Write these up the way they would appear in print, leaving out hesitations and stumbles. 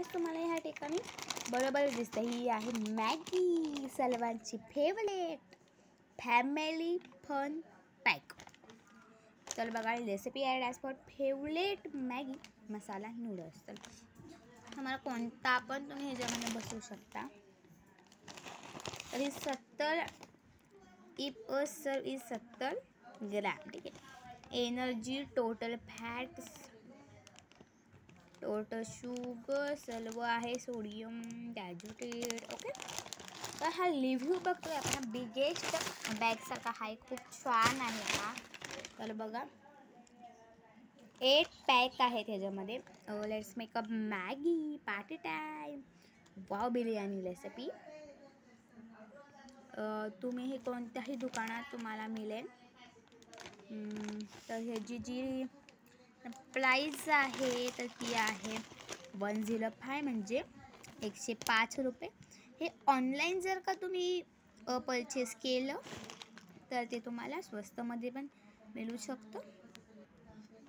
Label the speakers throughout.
Speaker 1: Friends, तुम्हाला ह्या ठिकाणी बरोबर दिसतं, ही आहे मॅगी, सर्वांची फेवरेट फॅमिली फन पॅक. तर बघा, recipe add as for favourite Maggi masala noodles. तर तुम्हाला कोणता पण तुम्ही ह्याच्यामध्ये बसवू शकता. तर ही 70 इफ अ सर्व इज 70 ग्रॅम. ठीक आहे. Energy, total fats, total sugar, सर्व आहे सोडियम डायज्युटेड. ओके. तर हा रिव्ह्यू बघतोय आपण, बिगेस्ट बॅगसारखा आहे, खूप छान आहे हा. तर बघा, 8 पॅक आहेत ह्याच्यामध्ये. Let's make up Maggi party time. Wow, biryani recipe. तुम्ही हे कोणत्याही दुकानात तुम्हाला मिळेल. तर ह्याची जी प्राईस आहे तर ती आहे 105, म्हणजे 105 रुपये. हे ऑनलाईन जर का तुम्ही परचेस केलं तर ते तुम्हाला स्वस्तमध्ये पण मिळू शकतं.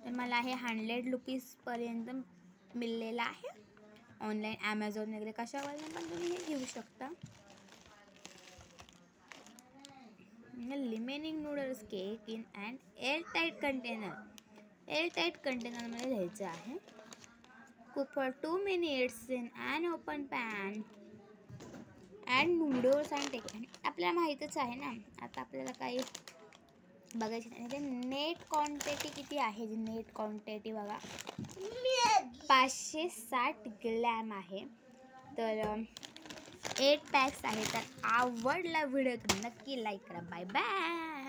Speaker 1: तर मला हे 100 रुपीजपर्यंत मिळलेलं आहे. ऑनलाईन ॲमेझॉन वगैरे कशावर पण तुम्ही हे घेऊ शकता. Remaining noodles cake in and airtight container. Airtight कंटेनरमध्ये घ्यायचं आहे. Cook for 2 minutes in and open pan. And noodles and take. आपल्याला माहीतच आहे ना, आता आपल्याला काही बघायची नाही. ते नेट क्वांटिटी किती आहे, जी नेट क्वांटिटी बघा 560 ग्रॅम आहे. तर 8 पॅक्स आहे. तर आवडला व्हिडिओ तर नक्की लाईक करा. Bye bye.